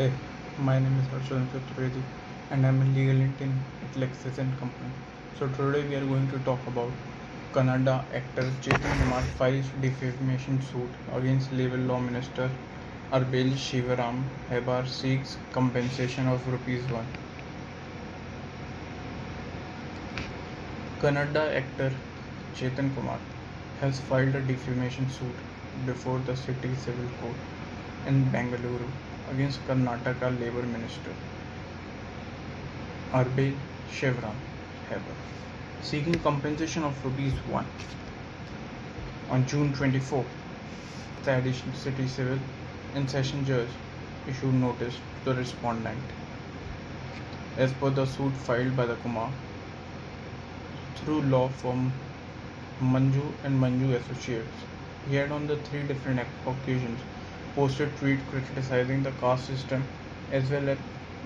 Hey, my name is Harshad Chaturvedi and I'm a legal intern at Lexis and Company. So today we are going to talk about Kannada actor Chetan Kumar files defamation suit against Labor Law Minister Arbel Shivaram Hebar seeks compensation of Rs 1. Kannada actor Chetan Kumar has filed a defamation suit before the city civil court in Bengaluru against Karnataka Labour Minister Arbel Shivaram Hebar, seeking compensation of Rs 1. On June 24, the additional city civil and session judge issued notice to the respondent. As per the suit filed by the Kumar through law firm Manju and Manju Associates, he had on the 3 different occasions posted tweets criticizing the caste system as well as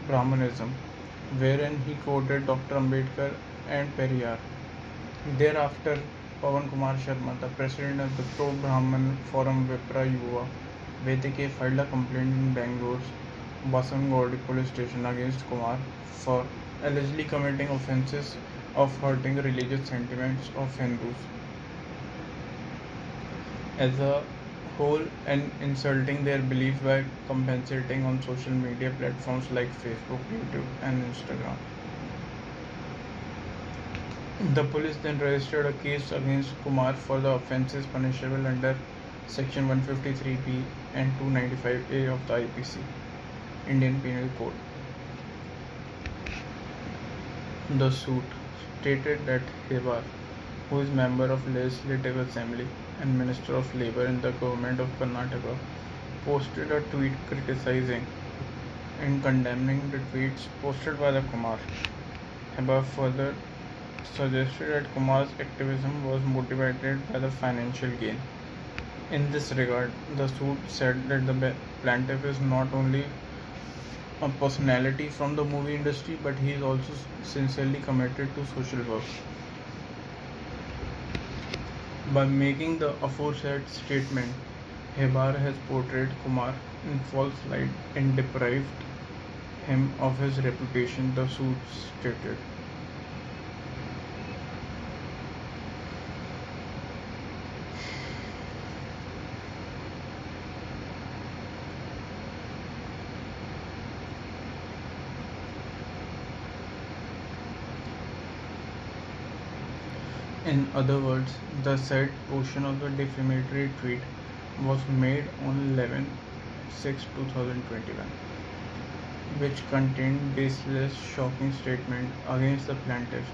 Brahmanism, wherein he quoted Dr. Ambedkar and Periyar. Thereafter, Pawan Kumar Sharma, the president of the pro-Brahman forum Vipra Yuva Vedike, filed a complaint in Bangalore's Basangodi police station against Kumar for allegedly committing offences of hurting religious sentiments of Hindus as a whole and insulting their beliefs by compensating on social media platforms like Facebook, YouTube, and Instagram. The police then registered a case against Kumar for the offences punishable under Section 153B and 295A of the IPC, Indian Penal Code. The suit stated that Hebar, who is member of Legislative Assembly and Minister of Labour in the government of Karnataka, posted a tweet criticizing and condemning the tweets posted by the Kumar. Hebar further suggested that Kumar's activism was motivated by the financial gain. In this regard, the suit said that the plaintiff is not only a personality from the movie industry, but he is also sincerely committed to social work. By making the aforesaid statement, Hebar has portrayed Kumar in false light and deprived him of his reputation, the suit stated. In other words, the said portion of the defamatory tweet was made on 11/6/2021, which contained baseless, shocking statements against the plaintiff,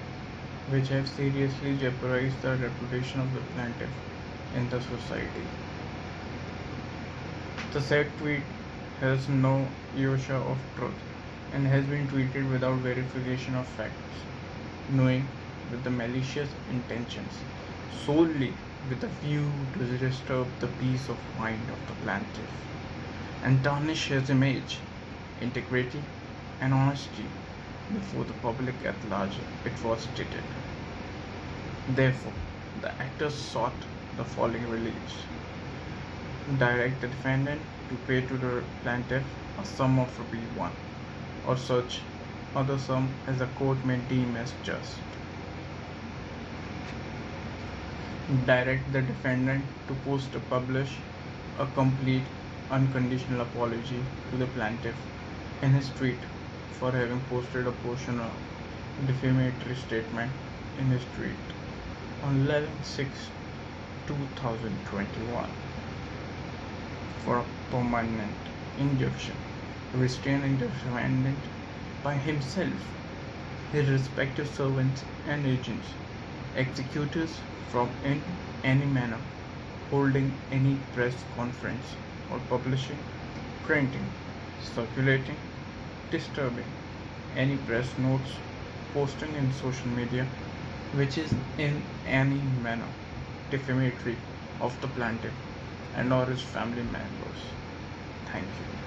which have seriously jeopardized the reputation of the plaintiff in the society. The said tweet has no iota of truth and has been tweeted without verification of facts, knowing with the malicious intentions, solely with a view to disturb the peace of mind of the plaintiff and tarnish his image, integrity, and honesty before the public at large, it was stated. Therefore, the actors sought the following reliefs: direct the defendant to pay to the plaintiff a sum of Rs 1 or such other sum as the court may deem as just. Direct the defendant to post or publish a complete unconditional apology to the plaintiff in his tweet for having posted a portion of defamatory statement in his tweet on 11/6/2021 for a permanent injunction restraining the defendant by himself, his respective servants and agents, executors from in any manner holding any press conference or publishing, printing, circulating, disturbing any press notes, posting in social media which is in any manner defamatory of the plaintiff and or his family members. Thank you.